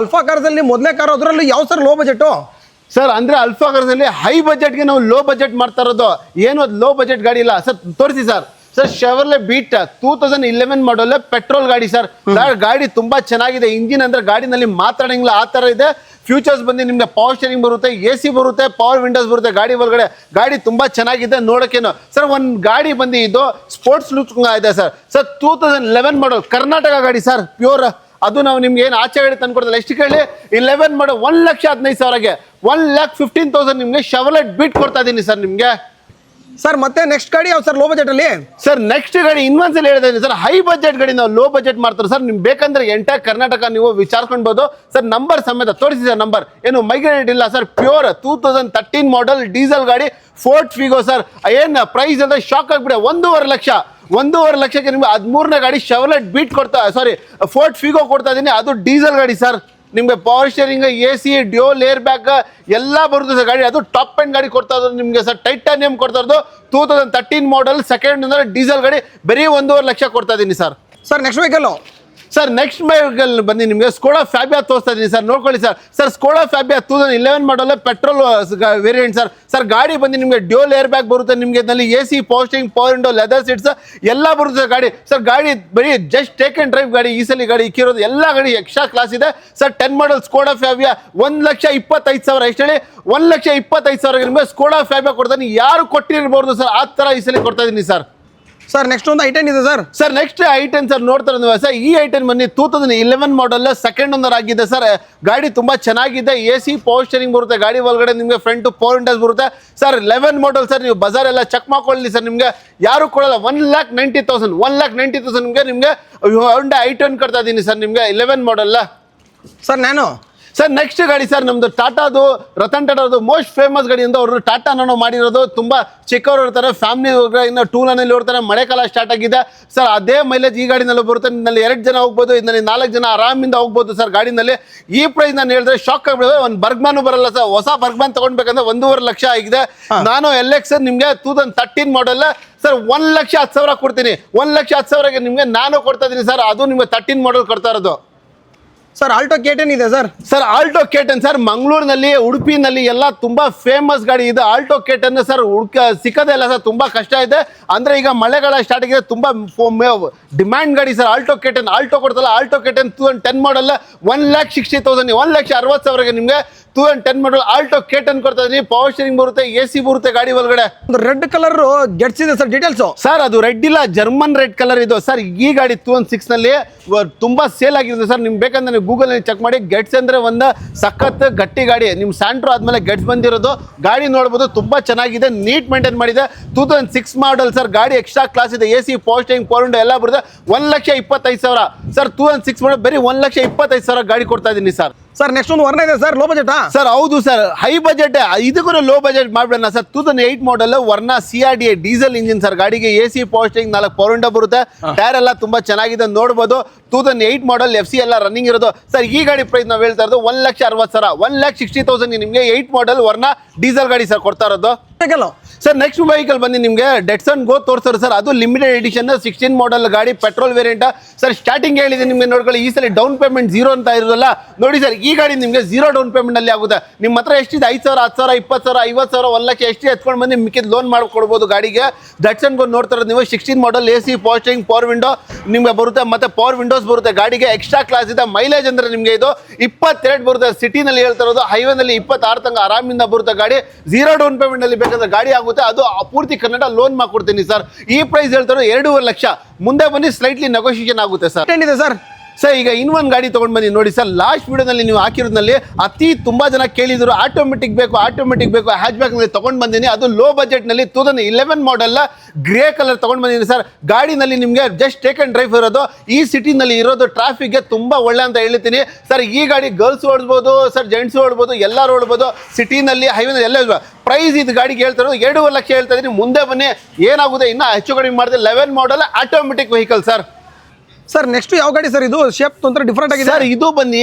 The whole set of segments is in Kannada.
ಅಲ್ಫಾ ಕಾರ್ದಲ್ಲಿ ಮೊದಲನೇ ಕಾರು ಅದರಲ್ಲಿ ಯಾವ ಸರ್ ಲೋ ಬಜೆಟು ಸರ್ ಅಂದರೆ ಅಲ್ಫಾ ಕಾರ್ಸಲ್ಲಿ ಹೈ ಬಜೆಟ್ಗೆ ನಾವು ಲೋ ಬಜೆಟ್ ಮಾಡ್ತಾ ಇರೋದು. ಏನು ಅದು ಲೋ ಬಜೆಟ್ ಗಾಡಿ ಇಲ್ಲ ಸರ್. ತೋರಿಸಿ sir. Sir Chevrolet Beat 2011 model petrol ಗಾಡಿ ಸರ್. ಗಾಡಿ ತುಂಬಾ ಚೆನ್ನಾಗಿದೆ. ಇಂಜಿನ್ ಅಂದ್ರೆ ಗಾಡಿನಲ್ಲಿ ಮಾತಾಡಂಗಿಲ್ಲ ಆ ಥರ ಇದೆ. ಫ್ಯೂಚರ್ಸ್ ಬಂದು ನಿಮಗೆ ಪವರ್ ಸ್ಟೇರಿಂಗ್ ಬರುತ್ತೆ, AC ಬರುತ್ತೆ, ಪವರ್ ವಿಂಡೋಸ್ ಬರುತ್ತೆ ಗಾಡಿ ಒಳಗಡೆ. ಗಾಡಿ ತುಂಬಾ ಚೆನ್ನಾಗಿದೆ ನೋಡೋಕ್ಕೇನು ಸರ್. ಒಂದು ಗಾಡಿ ಬಂದು ಇದು ಸ್ಪೋರ್ಟ್ಸ್ ಲುಕ್ ಇದೆ ಸರ್. ಸರ್ 2011 ಮಾಡಲ್ ಕರ್ನಾಟಕ ಗಾಡಿ ಸರ್, ಪ್ಯೂರ್. ಅದು ನಾವು ನಿಮ್ಗೆ ಏನು ಆಚೆ ಗಾಡಿ ತಂದ್ಕೊಡ್ತಲ್ಲ. ಎಷ್ಟು ಕೇಳಿ 11 ಮಾಡಲ್ 1,15,000ಗೆ 1,15,000 ನಿಮಗೆ ಶೆವರ್ಲೆಟ್ ಬೀಟ್ ಕೊಡ್ತಾ ಇದ್ದೀನಿ ಸರ್ ನಿಮಗೆ. ಸರ್ ಮತ್ತೆ ನೆಕ್ಸ್ಟ್ ಗಾಡಿ ಯಾವ ಸರ್ ಲೋ ಬಜೆಟ್ ಅಲ್ಲಿ? ಸರ್ ನೆಕ್ಸ್ಟ್ ಗಾಡಿ ಇನ್ನೊಂದ್ಸಲ ಹೇಳ್ತಾ ಇದ್ದೀನಿ ಸರ್, ಹೈ ಬಜೆಟ್ ಗಾಡಿ ನಾವು ಲೋ ಬಜೆಟ್ ಮಾಡ್ತಾರೆ ಸರ್. ನಿಮ್ಗೆ ಬೇಕಂದ್ರೆ ಎಂಟೈರ್ ಕರ್ನಾಟಕ ನೀವು ವಿಚಾರಿಸ್ಕೊಳ್ಬೋದು ಸರ್. ನಂಬರ್ ಸಮೇತ ತೋರಿಸಿ ಸರ್. ನಂಬರ್ ಏನು ಮೈಗ್ರೇಟ್ ಇಲ್ಲ ಸರ್. ಪ್ಯೂರ್ 2013 ಮಾಡಲ್ ಡೀಸೆಲ್ ಗಾಡಿ ಫೋರ್ಟ್ ಫಿಗೋ ಸರ್. ಏನು ಪ್ರೈಸ್ ಅಂದ್ರೆ ಶಾಕ್ ಆಗಿಬಿಡೆ. 1,5 ಲಕ್ಷಕ್ಕೆ ನಿಮ್ಗೆ 13ನೇ ಗಾಡಿ ಶೆವರ್ಲೆಟ್ ಬೀಟ್ ಕೊಡ್ತಾ, ಸಾರಿ ಫೋರ್ಟ್ ಫಿಗೋ ಕೊಡ್ತಾ ಇದ್ದೀನಿ. ಅದು ಡೀಸೆಲ್ ಗಾಡಿ ಸರ್. ನಿಮಗೆ power steering, AC, dual air bag ಎಲ್ಲ ಬರುತ್ತೆ ಸರ್ ಗಾಡಿ. ಅದು ಟಾಪ್ ಎಂಡ್ ಗಾಡಿ ಕೊಡ್ತಾ ಇರೋದು ನಿಮಗೆ ಸರ್. ಟೈಟಾನಿಯಂ ಕೊಡ್ತಾ ಇರೋದು 2013 ಮಾಡಲ್ ಸೆಕೆಂಡ್ ಅಂದ್ರೆ ಡೀಸೆಲ್ ಗಾಡಿ. ಬರೀ 1,5 ಲಕ್ಷ ಕೊಡ್ತಾ ಇದ್ದೀನಿ sir. Sir next vehicle sir next vehicle ಬಂದು ನಿಮಗೆ ಸ್ಕೋಡಾ ಫ್ಯಾಬಿಯಾ ತೋರಿಸ್ತಾ ಇದ್ದೀನಿ ಸರ್. ನೋಡ್ಕೊಳ್ಳಿ sir. Sir Skoda Fabia 2011 model petrol variant sir. Sir ಗಾಡಿ ಬಂದು ನಿಮಗೆ ಡ್ಯೂಯಲ್ ಏರ್ ಬ್ಯಾಗ್ ಬರುತ್ತೆ ನಿಮಗೆ. ಇದರಲ್ಲಿ AC, power steering, power window, leather seats ಎಲ್ಲ ಬರುತ್ತೆ ಸರ್ ಗಾಡಿ. ಸರ್ ಗಾಡಿ ಬರೀ ಜಸ್ಟ್ ಟೇಕ್ ಅಂಡ್ ಡ್ರೈವ್ ಗಾಡಿ. ಈ ಸಲ ಗಾಡಿ ಇಕ್ಕಿರೋದು ಎಲ್ಲ ಗಾಡಿ ಎಕ್ಸ್ಟ್ರಾ ಕ್ಲಾಸ್ ಇದೆ ಸರ್. 10 ಮಾಡಲ್ ಸ್ಕೋಡಾ ಫ್ಯಾಬಿಯಾ 1,25,000. ಎಷ್ಟು ಹೇಳಿ 1,25,000 ನಿಮಗೆ ಸ್ಕೋಡಾ ಫ್ಯಾಬಿಯಾ ಕೊಡ್ತಾನೆ. ಯಾರು ಕೊಟ್ಟಿರ್ಬೋದು ಸರ್ ಆ ಥರ ಈ ಸಲ ಕೊಡ್ತಾ ಇದ್ದೀನಿ ಸರ್. ಸರ್ ನೆಕ್ಸ್ಟ್ ಒಂದು I10 ಇದೆ sir. Sir next I10 sir ನೋಡ್ತಾರೆ ನೀವು ಸರ್. ಈ I10 ಬನ್ನಿ 2011 ಮಾಡಲ್ ಸೆಕೆಂಡ್ ಓನರ್ ಆಗಿದೆ ಸರ್. ಗಾಡಿ ತುಂಬಾ ಚೆನ್ನಾಗಿದೆ. AC, ಪವರ್ ಸ್ಟೇರಿಂಗ್ ಬರುತ್ತೆ ಗಾಡಿ ಒಳಗಡೆ. ನಿಮಗೆ ಫ್ರಂಟ್ ಪವರ್ ವಿಂಡೋಸ್ ಬರುತ್ತೆ ಸರ್. 11 model sir. ನೀವು ಬಜಾರ್ ಎಲ್ಲ ಚೆಕ್ ಮಾಡ್ಕೊಳ್ಳಿ ಸರ್. ನಿಮಗೆ ಯಾರು ಕೊಡಲ್ಲ. 1,90,000 ನಿಮಗೆ Hyundai I10 ಕೊಡ್ತಾ ಇದ್ದೀನಿ ಸರ್ ನಿಮಗೆ 11 ಮಾಡಲ್. ಸರ್ ನಾನು ಸರ್ ನೆಕ್ಸ್ಟ್ ಗಾಡಿ ಸರ್ ನಮ್ದು ಟಾಟಾದು, ರತನ್ ಟಾಟಾದು ಮೋಸ್ಟ್ ಫೇಮಸ್ ಗಾಡಿ ಅಂತ ಅವರು ಟಾಟಾ ನಾನು ಮಾಡಿರೋದು. ತುಂಬಾ ಚಿಕ್ಕವರು ಇರ್ತಾರೆ, ಫ್ಯಾಮಿಲಿ ಇನ್ನು ಟೂಲನಲ್ಲಿ ಓಡ್ತಾರೆ. ಮಳೆಕಾಲ ಸ್ಟಾರ್ಟ್ ಆಗಿದೆ ಸರ್. ಅದೇ ಮೈಲೇಜ್ ಈ ಗಾಡಿನಲ್ಲಿ ಬರುತ್ತೆ. ಇದರಲ್ಲಿ 2 ಜನ ಹೋಗ್ಬೋದು, ಇದರಲ್ಲಿ 4 ಜನ ಆರಾಮಿಂದ ಹೋಗ್ಬೋದು ಸರ್ ಗಾಡಿನಲ್ಲಿ. ಈ ಪ್ರೈಸ್ ನಾನು ಹೇಳಿದ್ರೆ ಶಾಕ್ ಆಗ್ಬಿಡೋದು. ಒಂದು ಬರ್ಗ್ಮ್ಯಾನು ಬರಲ್ಲ ಸರ್. ಹೊಸ ಬರ್ಗ್ಮ್ಯಾನ್ ತಗೊಂಡ್ಬೇಕಂದ್ರೆ 1,5 ಲಕ್ಷ ಆಗಿದೆ. ನಾನು LX ನಿಮಗೆ 2013 ಮಾಡಲ್ ಸರ್ 1,10,000 ಕೊಡ್ತೀನಿ. 1,10,000ಗೆ ನಿಮಗೆ ನಾನು ಕೊಡ್ತಾ ಇದ್ದೀನಿ ಸರ್. ಅದು ನಿಮಗೆ 13 ಮಾಡಲ್ ಕೊಡ್ತಾ ಇರೋದು. ಸರ್ ಆಲ್ಟೋ K10 ಇದೆ sir. Sir Alto K10 sir ಮಂಗಳೂರಿನಲ್ಲಿ, ಉಡುಪಿನಲ್ಲಿ ಎಲ್ಲ ತುಂಬಾ ಫೇಮಸ್ ಗಾಡಿ ಇದೆ ಆಲ್ಟೋ K10 ಸರ್. ಸಿಕ್ಕದೇ ಇಲ್ಲ ಸರ್, ತುಂಬಾ ಕಷ್ಟ ಇದೆ. ಅಂದ್ರೆ ಈಗ ಮಳೆಗಾಲ ಸ್ಟಾರ್ಟ್ ಆಗಿದೆ, ತುಂಬಾ ಡಿಮ್ಯಾಂಡ್ ಗಾಡಿ ಸರ್ ಆಲ್ಟೋ K10. ಆಲ್ಟೋ ಕೊಡ್ತಲ್ಲ ಆಲ್ಟೋ K10 2010 ಮಾಡಲ್ 1,60,000, 1,60,000ಗೆ ನಿಮಗೆ 2010 ಮಾಡಲ್ ಆಲ್ಟೋ K10 ಕೊಡ್ತಾ ಇದೀನಿ. ಪವರ್ ಸ್ಟೇರಿಂಗ್ ಬರುತ್ತೆ, AC ಬರುತ್ತೆ ಗಾಡಿ ಒಳಗಡೆ. ಒಂದು ರೆಡ್ ಕಲರ್ ಗೆಟ್ಸ್ ಇದೆ ಸರ್. ಡೀಟೇಲ್ಸ್ ಸರ್ ಅದು ರೆಡ್ ಇಲ್ಲ, ಜರ್ಮನ್ ರೆಡ್ ಕಲರ್ ಇದು ಸರ್. ಈ ಗಾಡಿ 2006 ನಲ್ಲಿ ತುಂಬಾ ಸೇಲ್ ಆಗಿದೆ ಸರ್. ನಿಮ್ಗೆ ಬೇಕಂದ್ರೆ ನೀವು ಗೂಗಲ್ ಚೆಕ್ ಮಾಡಿ. ಗೆಟ್ಸ್ ಅಂದ್ರೆ ಒಂದು ಸಖತ್ ಗಟ್ಟಿ ಗಾಡಿ. ನಿಮ್ ಸ್ಯಾಂಟ್ರೋ ಆದ್ಮೇಲೆ ಗೆಟ್ಸ್ ಬಂದಿರೋದು ಗಾಡಿ ನೋಡ್ಬೋದು. ತುಂಬಾ ಚೆನ್ನಾಗಿದೆ, ನೀಟ್ ಮೇಂಟೈನ್ ಮಾಡಿದೆ. 2006 ಮಾಡಲ್ ಸರ್. ಗಾಡಿ ಎಕ್ಸ್ಟ್ರಾ ಕ್ಲಾಸ್ ಇದೆ. AC, power steering, power window ಎಲ್ಲ ಬರುತ್ತೆ. 1,25,000 ಸರ್. 2006 ಮಾಡಲ್ ಬರೀ 1,25,000 ಗಾಡಿ ಕೊಡ್ತಾ ಇದೀನಿ ಸರ್. ಸರ್ ನೆಕ್ಸ್ಟ್ ಒಂದು ವರ್ಣ ಇದೆ ಸರ್, ಲೋ ಬಜೆಟ್ ಸರ್. ಹೌದು ಸರ್, ಹೈ ಬಜೆಟ್. ಇದಕ್ಕೂ ಲೋ ಬಜೆಟ್ ಮಾಡ್ಬಿಡೋಣ ಸರ್. 2008 ಮಾಡಲ್ ವರ್ಣ CRDA ಡೀಸೆಲ್ ಇಂಜಿನ್ ಸರ್. ಗಾಡಿಗೆ AC, power steering, 4 power window ಬರುತ್ತೆ. ಟೈರ್ ಎಲ್ಲ ತುಂಬಾ ಚೆನ್ನಾಗಿದೆ ನೋಡ್ಬೋದು. 2008 ಮಾಡಲ್ FC ಎಲ್ಲ ರನ್ನಿಂಗ್ ಇರೋದು ಸರ್. ಈ ಗಾಡಿ ಪ್ರೈಸ್ ನಾವು ಹೇಳ್ತಾ ಇರೋದು 1,60,000, 1,60,000 ನಿಮಗೆ 8 ಮಾಡಲ್ ವರ್ಣ ಡೀಸೆಲ್ ಗಾಡಿ ಸರ್ ಕೊಡ್ತಾ ಇರೋದು ಸರ್. ನೆಕ್ಸ್ಟ್ ವೆಹಿಕಲ್ ಬಂದು ನಿಮಗೆ ಡೆಟ್ಸನ್ ಗೋ ತೋರಿಸ್ತಾರೆ ಸರ್. ಅದು ಲಿಮಿಟೆಡ್ ಎಡಿಷನ್ 16 ಮಾಡಲ್ ಗಾಡಿ, ಪೆಟ್ರೋಲ್ ವೇರಿಯಂಟ್ ಸರ್. ಸ್ಟಾರ್ಟಿಂಗ್ ಹೇಳಿದೆ ನಿಮಗೆ ನೋಡ್ಕೊಳ್ಳಿ. ಈ ಸಲ ಡೌನ್ ಪೇಮೆಂಟ್ 0 ಅಂತ ಇರೋದಲ್ಲ ನೋಡಿ ಸರ್. ಈ ಗಾಡಿ ನಿಮಗೆ 0 ಡೌನ್ ಪೇಮೆಂಟ್ ಅಲ್ಲಿ ಆಗುತ್ತೆ. ನಿಮ್ಮ ಹತ್ರ ಎಷ್ಟಿದೆ 5,000, 10,000, 20,000, 50,000, 1 ಲಕ್ಷ ಎಷ್ಟು ಎತ್ಕೊಂಡು ಬಂದು ಮಿಕ್ಕಿದ ಲೋನ್ ಮಾಡ್ಕೊಡ್ಬೋದು ಗಾಡಿಗೆ. ಡೆಟ್ಸನ್ ಗೋ ನೋಡ್ತಾರೆ ನೀವು. 16 ಮಾಡಲ್ AC, power steering, power window ನಿಮಗೆ ಬರುತ್ತೆ. ಮತ್ತೆ ಪವರ್ ವಿಂಡೋಸ್ ಬರುತ್ತೆ ಗಾಡಿಗೆ. ಎಕ್ಸ್ಟ್ರಾ ಕ್ಲಾಸ್ ಇದೆ. ಮೈಲೇಜ್ ಅಂದ್ರೆ ನಿಮಗೆ ಇದು 22 ಬರುತ್ತೆ. ಸಿಟಿನಲ್ಲಿ ಹೇಳ್ತಾ ಇರೋದು. ಹೈವೇನಲ್ಲಿ 26 ತನಕ ಆರಾಮಿಂದ ಬರುತ್ತೆ ಗಾಡಿ. 0 ಡೌನ್ ಪೇಮೆಂಟ್ ಅಲ್ಲಿ ಬೇಕಾದ್ರೆ ಗಾಡಿ ಆಗುತ್ತೆ. ಅದು ಪೂರ್ತಿ ಕನ್ನಡ ಲೋನ್ ಮಾಡ್ಕೊಡ್ತೀನಿ ಸರ್. ಈ ಪ್ರೈಸ್ ಹೇಳ್ತಾರೆ 2,5 ಲಕ್ಷ. ಮುಂದೆ ಬನ್ನಿ, ಸ್ಲೈಟ್ಲಿ ನೆಗೋಷಿಯೇಷನ್ ಆಗುತ್ತೆ ಸರ್. ಇದೆ ಸರ್. ಸರ್ ಈಗ ಇನ್ನೊಂದು ಗಾಡಿ ತೊಗೊಂಡು ಬಂದು ನೋಡಿ ಸರ್. ಲಾಸ್ಟ್ ವಿಡಿಯೋನಲ್ಲಿ ನೀವು ಹಾಕಿರೋದ್ರಲ್ಲಿ ತುಂಬ ಜನ ಕೇಳಿದ್ರು ಆಟೋಮೆಟಿಕ್ ಬೇಕು ಹ್ಯಾಚ್ ಬ್ಯಾಕ್ನಲ್ಲಿ ತೊಗೊಂಡು ಬಂದೀನಿ. ಅದು ಲೋ ಬಜೆಟ್ನಲ್ಲಿ 2011 ಮಾಡಲ್ ಗ್ರೇ ಕಲರ್ ತೊಗೊಂಡು ಬಂದಿದ್ದೀನಿ ಸರ್. ಗಾಡಿನಲ್ಲಿ ನಿಮಗೆ ಜಸ್ಟ್ ಟೇಕ್ ಆ್ಯಂಡ್ ಡ್ರೈವ್ ಇರೋದು. ಈ ಸಿಟಿನಲ್ಲಿ ಇರೋದು ಟ್ರಾಫಿಕ್ಗೆ ತುಂಬ ಒಳ್ಳೆ ಅಂತ ಹೇಳ್ತೀನಿ ಸರ್. ಈ ಗಾಡಿ ಗರ್ಲ್ಸ್ ಓಡಿಸ್ಬೋದು ಸರ್, ಜೆಂಟ್ಸ್ ಓಡ್ಬೋದು, ಎಲ್ಲರೂ ಓಡ್ಬೋದು. ಸಿಟಿನಲ್ಲಿ ಹೈವೇನಲ್ಲಿ ಎಲ್ಲ ಪ್ರೈಸ್ ಇದು ಗಾಡಿಗೆ ಹೇಳ್ತಾ ಇರೋದು 2,5 ಲಕ್ಷ ಹೇಳ್ತಾ ಇದ್ದೀನಿ. ಮುಂದೆ ಬನ್ನಿ ಏನಾಗುತ್ತೆ ಇನ್ನೂ ಹೆಚ್ಚು ಕಡಿಮೆ ಮಾಡಿದೆ. 11 model automatic vehicle sir. Sir next ಯಾವ ಗಾಡಿ ಸರ್ ಇದು ಶೇಪ್ ಒಂಥರ ಡಿಫ್ರೆಂಟ್ ಆಗಿದೆ ಸರ್ ಇದು ಬನ್ನಿ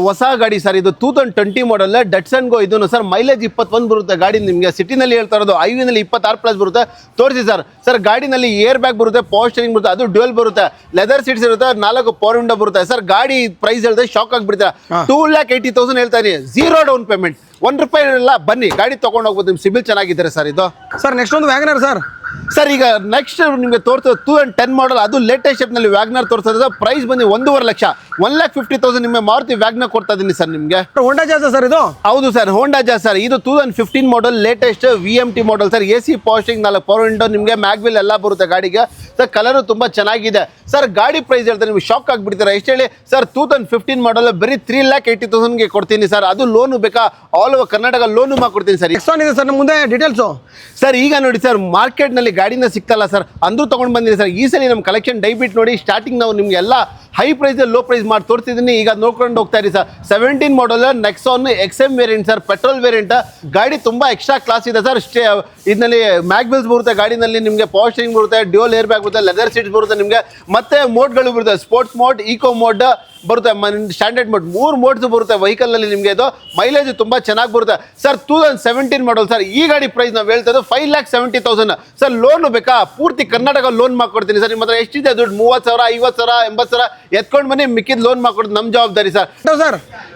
ಹೊಸ ಗಾಡಿ ಸರ್ ಇದು 2020 ಮಾಡಲ್ ಡಟ್ಸನ್ಗೋ ಇದನ್ನು ಸರ್ ಮೈಲೇಜ್ 21 ಬರುತ್ತೆ ಗಾಡಿ ನಿಮಗೆ ಸಿಟಿನಲ್ಲಿ ಹೇಳ್ತಾ ಇರೋದು ಹೈವೇನಲ್ಲಿ 26+ ಬರುತ್ತೆ ತೋರಿಸಿ ಸರ್ ಗಾಡಿನಲ್ಲಿ ಏರ್ ಬ್ಯಾಗ್ ಬರುತ್ತೆ ಪವರ್ ಸ್ಟೇರಿಂಗ್ ಬರುತ್ತೆ ಅದು ಡ್ಯೂಯಲ್ ಬರುತ್ತೆ ಲೆದರ್ ಸೀಟ್ಸ್ ಇರುತ್ತೆ 4 ಪವರ್ ವಿಂಡೋ ಬರುತ್ತೆ ಸರ್ ಗಾಡಿ ಪ್ರೈಸ್ ಹೇಳಿದ್ರೆ ಶಾಕ್ ಆಗ್ಬಿಡ್ತಾರೆ 2,80,000 ಹೇಳ್ತಾ ಇದೀನಿ ಝೀರೋ ಡೌನ್ ಪೇಮೆಂಟ್ ₹1 ಇಲ್ಲ ಬನ್ನಿ ಗಾಡಿ ತಗೊಂಡು ಹೋಗ್ಬೋದು ನಿಮ್ಮ ಸಿಬಿಲ್ ಚೆನ್ನಾಗಿದ್ದಾರೆ ಸರ್ ಇದು ಸರ್ ನೆಕ್ಸ್ಟ್ ಒಂದು ವ್ಯಾಗನರ್ ಸರ್ ಈಗ ನೆಕ್ಸ್ಟ್ ನಿಮಗೆ ತೋರಿಸೋದು 2010 ಮಾಡಲ್ ಅದು ಲೇಟೆಸ್ಟ್ ಶೇಪ್ನಲ್ಲಿ ವ್ಯಾಗ್ನರ್ ತೋರಿಸೋದು ಪ್ರೈಸ್ ಬಂದು 1.5 ಲಕ್ಷ 1,50,000 ನಿಮಗೆ ಮಾರುತಿ ವ್ಯಾಗ್ನರ್ ಕೊಡ್ತಾ ಇದ್ದೀನಿ ಸರ್ ನಿಮಗೆ ಹೋಂಡಾ ಜಾಸ್ ಸರ್ ಇದು ಹೌದು ಸರ್ ಹೋಂಡಾ ಜಾಸ್ ಸರ್ ಇದು 2015 ಮಾಡಲ್ latest VMT model sir AC ಪಾಸ್ಟಿಂಗ್ 4 power window ನಿಮಗೆ ಮ್ಯಾಗ್ವಿಲ್ ಎಲ್ಲ ಬರುತ್ತೆ ಗಾಡಿಗೆ ಸರ್ ಕಲರು ತುಂಬ ಚೆನ್ನಾಗಿದೆ ಸರ್ ಗಾಡಿ ಪ್ರೈಸ್ ಹೇಳ್ತಾರೆ ನಿಮಗೆ ಶಾಕ್ ಆಗಿಬಿಡ್ತೀರಾ ಎಷ್ಟು ಹೇಳಿ ಸರ್ 2015 ಮಾಡಲ್ ಬರೀ 3,80,000ಗೆ ಕೊಡ್ತೀನಿ ಸರ್ ಅದು ಲೋನು ಬೇಕಾ ಆಲ್ ಓವರ್ ಕರ್ನಾಟಕ ಲೋನು ಮಾಡ್ಕೊಡ್ತೀನಿ ಸರ್ ನೆಕ್ಸ್ಟ್ ಇದೆ ಸರ್ ನಮ್ಮ ಮುಂದೆ ಡೀಟೇಲ್ಸು ಸರ್ ಈಗ ನೋಡಿ ಸರ್ ಮಾರ್ಕೆಟ್ನಲ್ಲಿ ಗಾಡಿನ ಸಿಗ್ತಲ್ಲ ಸರ್ ಅಂದ್ರೂ ತೊಗೊಂಡು ಬಂದಿರಿ ಸರ್ ಈ ಸಲ ನಮ್ಮ ಕಲೆಕ್ಷನ್ ದಯವಿಟ್ಟು ನೋಡಿ ಸ್ಟಾರ್ಟಿಂಗ್ ನಾವು ನಿಮಗೆ ಎಲ್ಲ ಹೈ ಪ್ರೈಸ್ ಲೋ ಪ್ರೈಸ್ ಮಾಡಿ ತೋರಿಸ್ತಿದ್ದೀನಿ ಈಗ ನೋಡ್ಕೊಂಡು ಹೋಗ್ತಾ ಇರಿ sir 17 model Nexon XM variant sir petrol variant ಗಾಡಿ ತುಂಬ ಎಕ್ಸ್ಟ್ರಾ ಕ್ಲಾಸ್ ಇದೆ ಸರ್ ಇದರಲ್ಲಿ ಮ್ಯಾಗ್ವಿಲ್ಸ್ ಬರುತ್ತೆ ಗಾಡಿನಲ್ಲಿ ನಿಮಗೆ ಪವರ್ ಸ್ಟೇರಿಂಗ್ ಬರುತ್ತೆ ಡ್ಯೂಯಲ್ ಏರ್ ಬ್ಯಾಗ್ ಬರುತ್ತೆ ಲೆದರ್ ಸೀಟ್ಸ್ ಬರುತ್ತೆ ನಿಮಗೆ ಮತ್ತೆ ಮೋಡ್ಗಳು ಬರುತ್ತೆ ಸ್ಪೋರ್ಟ್ಸ್ ಮೋಡ್ ಈಕೋ ಮೋಡ್ ಬರುತ್ತೆ ಸ್ಟ್ಯಾಂಡರ್ಡ್ ಮೋಡ್ 3 ಮೋಡ್ಸ್ ಬರುತ್ತೆ ವೆಹಿಕಲ್ನಲ್ಲಿ ನಿಮಗೆ ಇದು ಮೈಲೇಜ್ ತುಂಬ ಚೆನ್ನಾಗಿ ಬರುತ್ತೆ ಸರ್ 2017 ಮಾಡಲ್ ಸರ್ ಈ ಗಾಡಿ ಪ್ರೈಸ್ ನಾವು ಹೇಳ್ತಾ ಇದ್ದು 5,70,000 ಸರ್ ಲೋನು ಬೇಕಾ ಪೂರ್ತಿ ಕರ್ನಾಟಕ ಲೋನ್ ಮಾಡ್ಕೊಡ್ತೀನಿ ಸರ್ ನಿಮ್ಮ ಹತ್ರ ಎಷ್ಟಿದೆ ದುಡ್ಡು 30,000 50,000 80,000 ಎತ್ಕೊಂಡು ಬನ್ನಿ ಮಿಕ್ಕಿದ ಲೋನ್ ಮಾಡ್ಕೊಡ್ತೀನಿ ನಮ್ಮ ಜವಾಬ್ದಾರಿ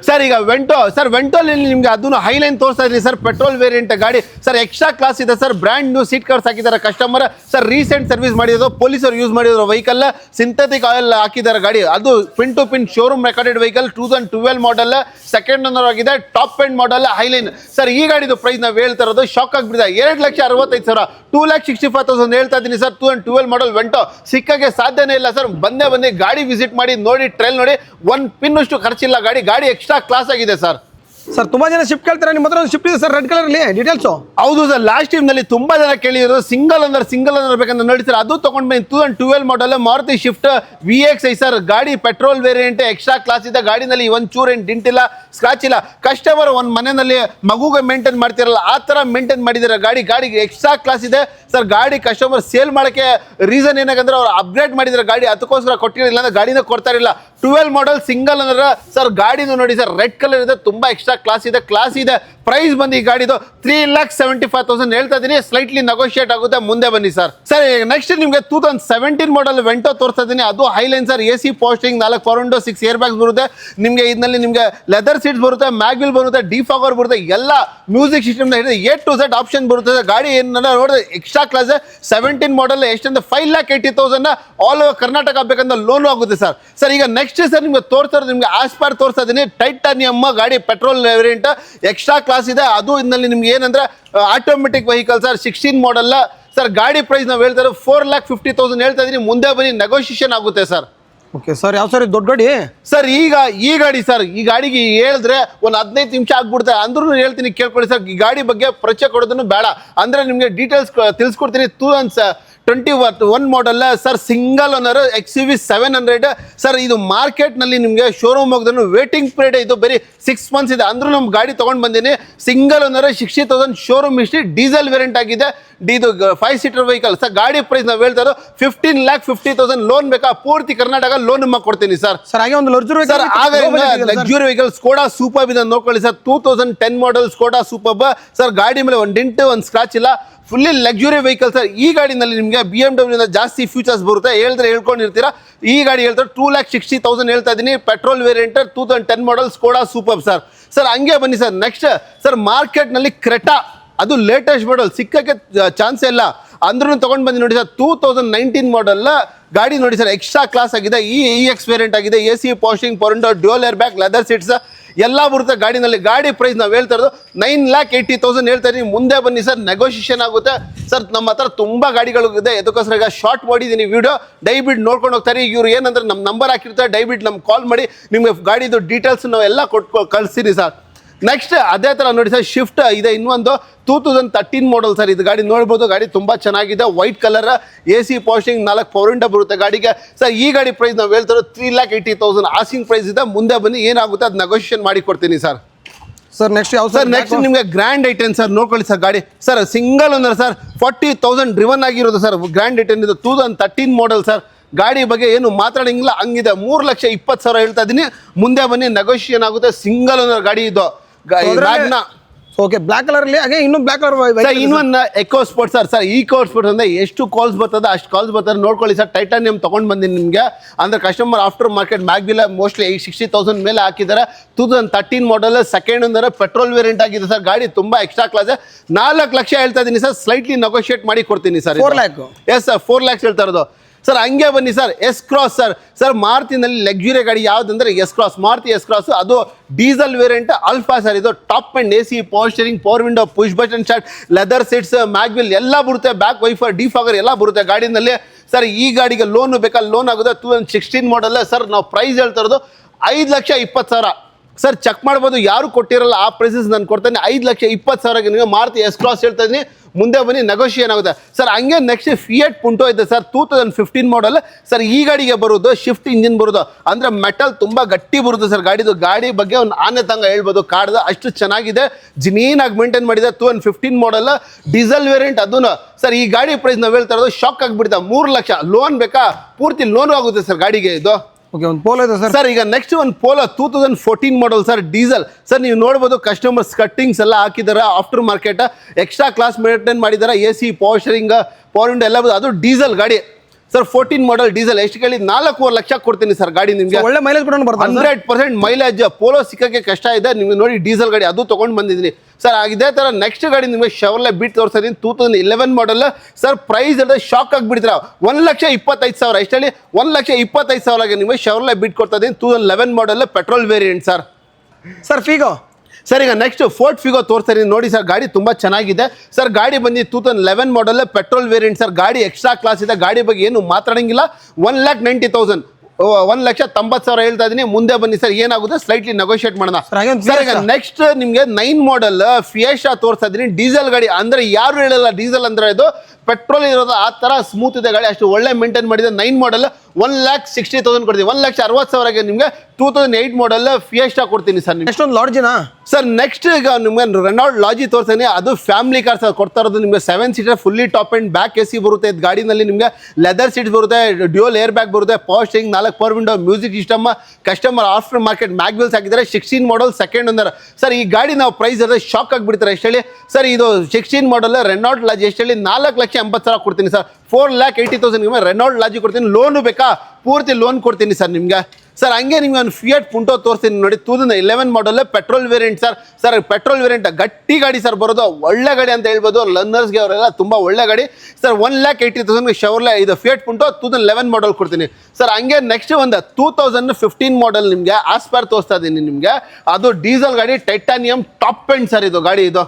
ಸರ್ ಈಗ ವೆಂಟೋಲಿ ನಿಮಗೆ ಅದನ್ನು ಹೈಲೈನ್ ತೋರಿಸ್ತಾ ಇದ್ದೀನಿ ಸರ್ ಪೆಟ್ರೋಲ್ ವೇರಿಯಂಟ್ ಗಾಡಿ ಸರ್ ಎಕ್ಸ್ಟ್ರಾ ಕ್ಲಾಸ್ ಇದೆ sir brand new seat covers ಹಾಕಿದ್ದಾರೆ ಕಸ್ಟಮರ್ ಸರ್ ರೀಸೆಂಟ್ ಸರ್ವಿಸ್ ಮಾಡಿದ್ರು ಪೊಲೀಸರು ಯೂಸ್ ಮಾಡಿದ್ರು ವೆಹಿಕಲ್ ಸಿಂಥೆಟಿಕ್ ಆಯಿಲ್ ಹಾಕಿದ್ದಾರೆ ಗಾಡಿ ಅದು pin to pin showroom recorded vehicle 2012 model second owner ಆಗಿದೆ top end model highline sir ಈ ಗಾಡಿದು ಪ್ರೈಸ್ ನಾವು ಹೇಳ್ತಾ ಇರೋದು ಶಾಕ್ ಆಗಿಬಿಟ್ಟಿದೆ 2,65,000 2,65,000 ಹೇಳ್ತಾ ಇದ್ದೀನಿ ಸರ್ 2012 ಮಾಡಲ್ ವೆಂಟೋ ಸಿಕ್ಕಕ್ಕೆ ಸಾಧ್ಯನೇ ಇಲ್ಲ ಸರ್ ಬಂದೇ ಗಾಡಿ ವಿಸಿಟ್ ಮಾಡಿ ನೋಡಿ ಟ್ರೈಲ್ ನೋಡಿ 1 ಪಿನ್ ಅಷ್ಟು ಖರ್ಚಿಲ್ಲ ಗಾಡಿ ಎಕ್ಸ್ಟ್ರಾ ಕ್ಲಾಸ್ ಆಗಿದೆ ಸರ್ ತುಂಬಾ ಜನ ಶಿಫ್ಟ್ ಕೇಳ್ತಾರೆ ನಿಮ್ಮ ಹತ್ರ ಒಂದು ಶಿಫ್ಟ್ ಇದೆ ಸರ್ ರೆಡ್ ಕಲರ್ ಅಲ್ಲಿ ಡೀಟೇಲ್ಸ್ ಹೌದು ಸರ್ ಲಾಸ್ಟ್ ಟೈಮ್ ನಲ್ಲಿ ತುಂಬಾ ಜನ ಕೇಳಿದ್ರು ಸಿಂಗಲ್ ಓನರ್ ಬೇಕಂತ ನೋಡಿ ಸರ್ ಅದು ತಗೊಂಡ್ ಬಂದು 2012 ಮಾಡಲ್ ಮಾರುತಿ ಶಿಫ್ಟ್ VXI ಸರ್ ಗಾಡಿ ಪೆಟ್ರೋಲ್ ವೇರಿಯಂಟ್ ಎಕ್ಸ್ಟ್ರಾ ಕ್ಲಾಸ್ ಇದೆ ಗಾಡಿನಲ್ಲಿ ಒಂದ್ ಚೂರ್ ಏನ್ ಡಿಂಟ್ ಇಲ್ಲ ಸ್ಕ್ರಾಚ್ ಇಲ್ಲ ಕಸ್ಟಮರ್ ಒಂದ್ ಮನೆಯಲ್ಲಿ ಮಗುಗೆ ಮೇಂಟೈನ್ ಮಾಡ್ತಿರಲ್ಲ ಆ ತರ ಮೇಂಟೈನ್ ಮಾಡಿದಾರೆ ಗಾಡಿಗೆ ಎಕ್ಸ್ಟ್ರಾ ಕ್ಲಾಸ್ ಇದೆ ಸರ್ ಗಾಡಿ ಕಸ್ಟಮರ್ ಸೇಲ್ ಮಾಡಕ್ಕೆ ರೀಸನ್ ಏನಾಗಂದ್ರೆ ಅವ್ರು ಅಪ್ಗ್ರೇಡ್ ಮಾಡಿದ್ರೆ ಗಾಡಿ ಅದಕ್ಕೋಸ್ಕರ ಕೊಟ್ಟಿರಲಿಲ್ಲ ಅಂದ್ರೆ ಗಾಡಿನ ಕೊಡ್ತಾ ಇರಲಿಲ್ಲ 12 ಮಾಡಲ್ ಸಿಂಗಲ್ ಓನರ್ ಸರ್ ಗಾಡಿದು ನೋಡಿ ಸರ್ ರೆಡ್ ಕಲರ್ ಇದೆ ತುಂಬಾ ಎಕ್ಸ್ಟ್ರಾ ಕ್ಲಾಸ್ ಇದೆ ಪ್ರೈಸ್ ಬಂದು ಈ ಗಾಡಿದು 3,75,000 ಹೇಳ್ತಾ ಇದೀನಿ ಸ್ಲೈಟ್ಲಿ ನೆಗೋಷಿಯೇಟ್ ಆಗುತ್ತೆ ಮುಂದೆ ಬನ್ನಿ ಸರ್ ನೆಕ್ಸ್ಟ್ ನಿಮಗೆ 2017 ಮಾಡಲ್ ವೆಂಟೋ ತೋರಿಸ್ತಾ ಇದೀನಿ ಅದು Highline sir AC ಪಾಸ್ಟಿಂಗ್ 4 power window 6 air bags ಬರುತ್ತೆ ನಿಮಗೆ ಇದರಲ್ಲಿ ನಿಮಗೆ ಲೆದರ್ ಸೀಟ್ಸ್ ಬರುತ್ತೆ ಮ್ಯಾಗ್ವಿಲ್ ಬರುತ್ತೆ ಡಿಫಾಗರ್ ಬರುತ್ತೆ ಎಲ್ಲ ಮ್ಯೂಸಿಕ್ ಸಿಸ್ಟಮ್ ಹಿಡಿದು A to Z ಆಪ್ಷನ್ ಬರುತ್ತೆ ಗಾಡಿ ಏನ ನೋಡಿದ್ರೆ ಎಕ್ಸ್ಟ್ರಾ ಕ್ಲಾಸ್ 17 ಮಾಡಲ್ ಎಷ್ಟಂದ್ರೆ 5,80,000 ಆಲ್ ಓವರ್ ಕರ್ನಾಟಕ ಬೇಕಂದ್ರೆ ಲೋನ್ ಆಗುತ್ತೆ ಸರ್ ಈಗ ನೆಕ್ಸ್ಟ್ ಸರ್ ನಿಮ್ಗೆ ತೋರಿಸ್ತಾ ಇರೋದು ನಿಮಗೆ ಆಸ್ಪಾರ್ ತೋರಿಸ್ತಾ ಇದೀನಿ ಟೈಟಾನಿಯಮ್ ಗಾಡಿ ಪೆಟ್ರೋಲ್ ವೇರಿಯಂಟ್ ಎಕ್ಸ್ಟ್ರಾ ಕ್ಲಾಸ್ ಇದೆ ಅದು ಇದರಲ್ಲಿ ನಿಮ್ಗೆ ಏನಂದ್ರೆ automatic vehicle sir 16 model sir ಗಾಡಿ ಪ್ರೈಸ್ ನಾವು ಹೇಳ್ತಾ ಇರೋದು 4,50,000 ಹೇಳ್ತಾ ಇದೀನಿ ಮುಂದೆ ಬನ್ನಿ ನೆಗೋಷಿಯೇಷನ್ ಆಗುತ್ತೆ ಸರ್ ಓಕೆ ಸರ್ ಯಾವ ಸರ್ ದೊಡ್ಡ ಗಾಡಿ ಸರ್ ಈಗ ಈ ಗಾಡಿ ಸರ್ ಈ ಗಾಡಿಗೆ ಹೇಳಿದ್ರೆ ಒಂದು 15 ನಿಮಿಷ ಆಗ್ಬಿಡುತ್ತೆ ಅಂದ್ರೂ ಹೇಳ್ತೀನಿ ಕೇಳ್ಕೊಳ್ಳಿ ಸರ್ ಈ ಗಾಡಿ ಬಗ್ಗೆ ಪರಿಚಯ ಕೊಡೋದನ್ನು ಬೇಡ ಅಂದ್ರೆ ನಿಮಗೆ ಡೀಟೇಲ್ಸ್ ತಿಳಿಸ್ಕೊಡ್ತೀನಿ 2021 model sir single owner XUV 700 sir ಇದು ಮಾರ್ಕೆಟ್ನಲ್ಲಿ ನಿಮಗೆ ಶೋರೂಮ್ ಹೋಗೋದನ್ನು ವೇಟಿಂಗ್ ಪೀರಿಯಡ್ ಇದು ಬರೀ 6 ಮಂತ್ಸ್ ಇದೆ ಅಂದ್ರೂ ನಮ್ಮ ಗಾಡಿ ತೊಗೊಂಡು ಬಂದೀನಿ single owner 60,000 showroom history diesel variant ಆಗಿದೆ ಇದು 5 ಸೀಟರ್ ವೆಹಿಕಲ್ ಸರ್ ಗಾಡಿ ಪ್ರೈಸ್ ನಾವು ಹೇಳ್ತಾ ಇರೋದು 15,50,000 ಲೋನ್ ಬೇಕಾ ಪೂರ್ತಿ ಕರ್ನಾಟಕ ಲೋನ್ ಕೊಡ್ತೀನಿ ಸರ್ ಹಾಗೆ ಒಂದು luxury sir luxury vehicle Skoda super ಇದೆ ನೋಡ್ಕೊಳ್ಳಿ ಸರ್ 2010 ಮಾಡಲ್ ಸ್ಕೋಡಾ ಸೂಪರ್ ಸರ್ ಗಾಡಿ ಮೇಲೆ ಒಂದು ಡಿಂಟ್ ಒಂದು ಸ್ಕ್ರಾಚ್ ಇಲ್ಲ ಫುಲ್ಲಿ ಲಕ್ಸುರಿ ವೆಹಿಕಲ್ ಸರ್ ಈ ಗಾಡಿನಲ್ಲಿ ನಿಮಗೆ BMW ಜಾಸ್ತಿ ಫ್ಯೂಚರ್ಸ್ ಬರುತ್ತೆ ಹೇಳ್ಕೊಂಡಿರ್ತೀರಾ ಈ ಗಾಡಿ ಹೇಳ್ತಾರೆ 2,60,000 ಹೇಳ್ತಾ ಇದ್ದೀನಿ ಪೆಟ್ರೋಲ್ ವೇರಿಯಂಟ್ 2010 ಮಾಡಲ್ ಸ್ಕೋಡಾ ಸೂಪರ್ ಸರ್ ಹಂಗೆ ಬನ್ನಿ ಸರ್ ನೆಕ್ಸ್ಟ್ ಸರ್ ಮಾರ್ಕೆಟ್ನಲ್ಲಿ ಕ್ರೆಟಾ ಅದು ಲೇಟೆಸ್ಟ್ ಮಾಡಲ್ ಸಿಕ್ಕಕ್ಕೆ ಚಾನ್ಸೇ ಇಲ್ಲ ಅಂದ್ರೂ ತೊಗೊಂಡು ಬಂದು ನೋಡಿ ಸರ್ 2019 ಮಾಡಲ್ ಗಾಡಿ ನೋಡಿ ಸರ್ ಎಕ್ಸ್ಟ್ರಾ ಕ್ಲಾಸ್ ಆಗಿದೆ EX ವೇರಿಯಂಟ್ ಆಗಿದೆ AC ಪಾಸ್ಟಿಂಗ್ power window dual air bag leather seats ಎಲ್ಲ ಬರುತ್ತೆ ಗಾಡಿನಲ್ಲಿ ಗಾಡಿ ಪ್ರೈಸ್ ನಾವು ಹೇಳ್ತಾ ಇರೋದು 9,80,000 ಹೇಳ್ತಾ ಇದೀನಿ ಮುಂದೆ ಬನ್ನಿ ಸರ್ ನೆಗೋಷಿಯೇಷನ್ ಆಗುತ್ತೆ ಸರ್ ನಮ್ಮ ಹತ್ರ ತುಂಬ ಗಾಡಿಗಳು ಇದೆ ಅದಕ್ಕೋಸ್ಕರ ಈಗ ಶಾರ್ಟ್ ಮಾಡಿದ್ದೀನಿ ವಿಡಿಯೋ ದಯವಿಟ್ಟು ನೋಡ್ಕೊಂಡು ಹೋಗ್ತಾರೆ ಇವ್ರು ಏನಂದ್ರೆ ನಮ್ಮ ನಂಬರ್ ಹಾಕಿರ್ತಾರೆ ದಯವಿಟ್ಟು ನಮ್ಗೆ ಕಾಲ್ ಮಾಡಿ ನಿಮಗೆ ಗಾಡಿದು ಡೀಟೇಲ್ಸ್ ನಾವು ಎಲ್ಲ ಕಳಿಸ್ತೀನಿ ಸರ್ ನೆಕ್ಸ್ಟ್ ಅದೇ ಥರ ನೋಡಿ ಸರ್ ಶಿಫ್ಟ್ ಇದೆ ಇನ್ನೊಂದು 2013 ಮಾಡಲ್ ಸರ್ ಇದು ಗಾಡಿ ನೋಡ್ಬೋದು ಗಾಡಿ ತುಂಬ ಚೆನ್ನಾಗಿದೆ white colour AC ಪಾಸ್ಟಿಂಗ್ 4 power window ಬರುತ್ತೆ ಗಾಡಿಗೆ ಸರ್ ಈ ಗಾಡಿ ಪ್ರೈಸ್ ನಾವು ಹೇಳ್ತಾರೆ 3,80,000 ಆಸ್ಕಿಂಗ್ ಪ್ರೈಸ್ ಇದೆ ಮುಂದೆ ಬನ್ನಿ ಏನಾಗುತ್ತೆ ಅದು ನೆಗೋಷಿಯೇಷನ್ ಮಾಡಿ ಕೊಡ್ತೀನಿ ಸರ್ ನೆಕ್ಸ್ಟ್ ಯಾವ ಸರ್ ನೆಕ್ಸ್ಟ್ ನಿಮಗೆ ಗ್ರ್ಯಾಂಡ್ ಐಟನ್ ಸರ್ ನೋಡ್ಕೊಳ್ಳಿ ಸರ್ ಗಾಡಿ sir single owner sir 40,000 driven ಆಗಿರೋದು ಸರ್ ಗ್ರ್ಯಾಂಡ್ ಐಟನ್ ಇದು 2013 ಮಾಡಲ್ ಸರ್ ಗಾಡಿ ಬಗ್ಗೆ ಏನು ಮಾತಾಡಂಗಿಲ್ಲ, ಹಂಗಿದೆ. 3,20,000 ಹೇಳ್ತಾ ಇದೀನಿ. ಮುಂದೆ ಬನ್ನಿ, ನೆಗೋಷಿಯೇಷನ್ ಆಗುತ್ತೆ. ಸಿಂಗಲ್ ಓನರ್ ಗಾಡಿ ಇದು. ಮ್ಯಾಗ್ನಾ. ಓಕೆ, ಬ್ಲಾಕ್ ಕಲರ್ ಅಲ್ಲಿ ಹಾಗೆ ಇನ್ನೂ ಬ್ಲಾಕ್ ಕಲರ್ ಸರ್ ಇನ್ನೊಂದು eco sport sir eco sport ಅಂದ್ರೆ ಎಷ್ಟು ಕಾಲ್ಸ್ ಬರ್ತದೆ ಅಷ್ಟು ಕಾಲ್ಸ್ ಬರ್ತಾರೆ ನೋಡ್ಕೊಳ್ಳಿ ಸರ್. ಟೈಟಾನಿಯಂ ತಗೊಂಡ್ ಬಂದಿನಿ ನಿಮಗೆ. ಅಂದ್ರೆ customer after market mag wheel mostly 60,000 ಮೇಲೆ ಹಾಕಿದ್ದಾರೆ. 2013 ಮಾಡಲ್, ಸೆಕೆಂಡ್ ಅಂದ್ರೆ ಪೆಟ್ರೋಲ್ ವೇರಿಯಂಟ್ ಆಗಿದೆ ಸರ್. ಗಾಡಿ ತುಂಬಾ ಎಕ್ಸ್ಟ್ರಾ ಕ್ಲಾಸ್. 4 ಲಕ್ಷ ಹೇಳ್ತಾ ಇದೀನಿ ಸರ್. ಸ್ಲೈಟ್ಲಿ ನೆಗೋಷಿಯೇಟ್ ಮಾಡಿ ಕೊಡ್ತೀನಿ sir. 4 lakh. Yes sir, 4 lakhs ಹೇಳ್ತಾ ಇರೋದು ಸರ್. ಹಂಗೆ ಬನ್ನಿ ಸರ್, ಎಸ್ ಕ್ರಾಸ್ ಸರ್ ಮಾರುತಿನಲ್ಲಿ ಲಕ್ಸುರಿ ಗಾಡಿ ಯಾವುದಂದ್ರೆ S cross, Maruti S cross. ಅದು ಡೀಸೆಲ್ ವೇರಿಯಂಟ್ ಅಲ್ಫಾ ಸರ್. ಇದು top end AC, power steering, power window, push button start, leather seats, mag wheel ಎಲ್ಲ ಬರುತ್ತೆ. ಬ್ಯಾಕ್ ವೈಫರ್, ಡಿಫಾಗರ್ ಎಲ್ಲ ಬರುತ್ತೆ ಗಾಡಿನಲ್ಲಿ ಸರ್. ಈ ಗಾಡಿಗೆ ಲೋನ್ ಬೇಕಾ ಲೋನ್ ಆಗುತ್ತೆ. 2016 ಮಾಡಲ್ ಸರ್. ನಾವು ಪ್ರೈಸ್ ಹೇಳ್ತಾ ಇರೋದು 5,20,000 ಸರ್. ಚೆಕ್ ಮಾಡ್ಬೋದು, ಯಾರು ಕೊಟ್ಟಿರಲ್ಲ ಆ ಪ್ರೈಸಸ್ ನಾನು ಕೊಡ್ತೇನೆ. 5,20,000ಗೆ ನಿಮಗೆ ಮಾರುತಿ ಎಸ್ ಕ್ರಾಸ್ ಹೇಳ್ತಾ ಇದ್ದೀನಿ. ಮುಂದೆ ಬನ್ನಿ, ನೆಗೋಷಿಯೇಷನ್ ಆಗುತ್ತೆ ಸರ್. ಹಂಗೆ ನೆಕ್ಸ್ಟ್ ಫಿಯಟ್ ಪುಂಟೋ ಇದೆ ಸರ್. 2015 model sir. ಈ ಗಾಡಿಗೆ ಬರೋದು ಶಿಫ್ಟ್ ಇಂಜಿನ್ ಬರೋದು, ಅಂದ್ರೆ ಮೆಟಲ್ ತುಂಬಾ ಗಟ್ಟಿ ಬರುತ್ತೆ ಸರ್. ಗಾಡಿ ಬಗ್ಗೆ ಒಂದು ಆನೆ ತಂಗ ಹೇಳ್ಬೋದು. ಕಾಡ್ದ ಅಷ್ಟು ಚೆನ್ನಾಗಿದೆ, ಜಿನೀನಾಗಿ ಮೇಂಟೈನ್ ಮಾಡಿದೆ. 2015 ಮಾಡಲ್ ಡೀಸೆಲ್ ವೇರಿಯಂಟ್. ಅದನ್ನು ಸರ್ ಈ ಗಾಡಿ ಪ್ರೈಸ್ ನಾವು ಹೇಳ್ತಾ ಇರೋದು ಶಾಕ್ ಆಗಿಬಿಡ್ತಾ. 3 ಲಕ್ಷ. ಲೋನ್ ಬೇಕಾ? ಪೂರ್ತಿ ಲೋನ್ ಆಗುತ್ತೆ ಸರ್ ಗಾಡಿಗೆ ಇದು. ಓಕೆ, ಒಂದು ಪೋಲೋ ಇದೆ ಸರ್. ಈಗ ನೆಕ್ಸ್ಟ್ ಒಂದು polo 2014 model sir, diesel sir. ನೀವು ನೋಡ್ಬೋದು ಕಸ್ಟಮರ್ಸ್ ಕಟ್ಟಿಂಗ್ಸ್ ಎಲ್ಲ ಹಾಕಿದ್ದಾರೆ. After market extra class maintain ಮಾಡಿದ್ದಾರೆ. AC, power steering, power window ಎಲ್ಲ. ಅದು ಡೀಸೆಲ್ ಗಾಡಿ ಸರ್. 14 ಮಾಡಲ್ ಡೀಸೆಲ್. ಎಷ್ಟು ಕೇಳಿ? 4.5 ಲಕ್ಷ ಕೊಡ್ತೀನಿ ಸರ್ ಗಾಡಿ ನಿಮಗೆ. ಒಳ್ಳೆ ಮೈಲೇಜ್ ಕೂಡ ಬರ್ತದೆ. 100% ಮೈಲೇಜ್. ಪೋಲೋ ಸಿಕ್ಕಕ್ಕೆ ಕಷ್ಟ ಇದೆ ನಿಮ್ಗೆ. ನೋಡಿ ಡೀಸೆಲ್ ಗಾಡಿ ಅದು ತಗೊಂಡು ಬಂದಿದ್ದೀನಿ ಸರ್. ಇದೇ ತರ ನೆಕ್ಸ್ಟ್ ಗಾಡಿ ನಿಮಗೆ ಶೆವರ್ಲೆ ಬೀಟ್ ತೋರಿಸ್ತಾ ಇದ್ದೀನಿ. 2011 ಮಾಡಲ್ ಸರ್. ಪ್ರೈಸ್ ಎಲ್ಲ ಶಾಕ್ ಆಗಿಬಿಡ್ತೀರಾ. 1,25,000 ಎಷ್ಟು ಹೇಳಿ? 1,25,000ಗೆ ನಿಮಗೆ ಶೆವರ್ಲೆ ಬೀಟ್ ಕೊಡ್ತಾ ಇದ್ದೀನಿ. 2011 model petrol variant sir. Sir Figo sir. ಈಗ ನೆಕ್ಸ್ಟ್ ಫೋರ್ಟ್ ಫಿಗೋ ತೋರಿಸ್ತಾ ಇದ್ದೀನಿ ನೋಡಿ ಸರ್. ಗಾಡಿ ತುಂಬಾ ಚೆನ್ನಾಗಿದೆ ಸರ್. ಗಾಡಿ ಬಂದು 2011 ಮಾಡಲ್ ಪೆಟ್ರೋಲ್ ವೇರಿಯಂಟ್ ಸರ್. ಗಾಡಿ ಎಕ್ಸ್ಟ್ರಾ ಕ್ಲಾಸ್ ಇದೆ. ಗಾಡಿ ಬಗ್ಗೆ ಏನು ಮಾತಾಡಂಗಿಲ್ಲ. 1,90,000 1,90,000 ಹೇಳ್ತಾ ಇದೀನಿ. ಮುಂದೆ ಬನ್ನಿ ಸರ್, ಏನಾಗುತ್ತೆ ಸ್ಲೈಟ್ಲಿ ನೆಗೋಷಿಯೇಟ್ ಮಾಡೋಣ ಸರ್. ಈಗ ನೆಕ್ಸ್ಟ್ ನಿಮಗೆ 9 ಮಾಡಲ್ ಫಿಯೆಸ್ಟಾ ತೋರಿಸ್ತಾ ಇದೀನಿ. ಡೀಸೆಲ್ ಗಾಡಿ. ಅಂದ್ರೆ ಯಾರು ಹೇಳಲ್ಲ ಡೀಸೆಲ್ ಅಂದ್ರೆ ಇದು ಪೆಟ್ರೋಲ್ ಇರೋದು. ಆ ತರ ಸ್ಮೂತ್ ಇದೆ ಗಾಡಿ, ಅಷ್ಟು ಒಳ್ಳೆ ಮೇಂಟೈನ್ ಮಾಡಿದೆ. 9 ಮಾಡಲ್ 1,60,000 ಕೊಡ್ತೀವಿ. 1,60,000ಗೆ ನಿಮಗೆ 2008 ಮಾಡಲ್ ಫಿಯೆಸ್ಟಾ ಕೊಡ್ತೀನಿ ಸರ್. ಎಷ್ಟೊಂದು ಲಾಡ್ಜಿನಾ ಸರ್? ನೆಕ್ಸ್ಟ್ ಈಗ ನಿಮ್ಗೆ ರೆನಾಲ್ಡ್ ಲಾಜಿ ತೋರಿಸ್ತೀನಿ. ಅದು ಫ್ಯಾಮಿಲಿ ಕಾರ್ ಸರ್. ಕೊಡ್ತಾ ಇರೋದು ನಿಮಗೆ 7 seater, fully top and back AC ಬರುತ್ತೆ. ಗಾಡಿನಲ್ಲಿ ನಿಮಗೆ ಲೆದರ್ ಸೀಟ್ಸ್ ಬರುತ್ತೆ, ಡ್ಯೂಯಲ್ ಏರ್ ಬ್ಯಾಗ್ ಬರುತ್ತೆ, power steering, 4 power window, music system. Customer after market mag wheels ಹಾಕಿದ್ದಾರೆ. 16 ಮಾಡಲ್ ಸೆಕೆಂಡ್ ಓನರ್ ಸರ್. ಈ ಗಾಡಿ ನಾವು ಪ್ರೈಸ್ ಅದೇ ಶಾಕ್ ಆಗಿಬಿಡ್ತಾರೆ. ಎಷ್ಟು ಹೇಳಿ ಸರ್? ಇದು 16 ಮಾಡಲ್ ರೆನಾಲ್ಡ್ ಲಾಜಿ. ಎಷ್ಟು ಹೇಳಿ? 4,80,000 ಕೊಡ್ತೀನಿ ಸರ್. 4,80,000 ರೆನಾಲ್ಡ್ ಲಾಜಿ ಕೊಡ್ತೀನಿ. ಲೋನು ಬೇಕಾ? ಪೂರ್ತಿ ಲೋನ್ ಕೊಡ್ತೀನಿ ಸರ್ ನಿಮ್ಗೆ ಸರ್. ಹಂಗೆ ನಿಮ್ಗೆ ಒಂದು ಫಿಯಟ್ ಪುಂಟೋ ತೋರಿಸ್ತೀನಿ ನೋಡಿ. 2011 model petrol variant sir. Sir petrol variant ಗಟ್ಟಿ ಗಾಡಿ ಸರ್. ಬರೋದು ಒಳ್ಳೆ ಗಾಡಿ ಅಂತ ಹೇಳ್ಬೋದು. ಲರ್ನರ್ಸ್ಗೆ ಅವರೆಲ್ಲ ತುಂಬ ಒಳ್ಳೆ ಗಾಡಿ ಸರ್. 1,80,000 ಶೆವರ್ಲೆ ಇದು ಫಿಯಟ್ ಪುಂಟೋ 2011 ಮಾಡಲ್ ಕೊಡ್ತೀನಿ ಸರ್. ಹಂಗೆ ನೆಕ್ಸ್ಟ್ ಒಂದು 2015 ಮಾಡಲ್ ನಿಮಗೆ ಆಸ್ಪರ್ ತೋರಿಸ್ತಾ ಇದ್ದೀನಿ ನಿಮಗೆ. ಅದು ಡೀಸೆಲ್ ಗಾಡಿ, ಟೈಟಾನಿಯಂ ಟಾಪ್ ಎಂಡ್ ಸರ್. ಇದು ಗಾಡಿ ಇದು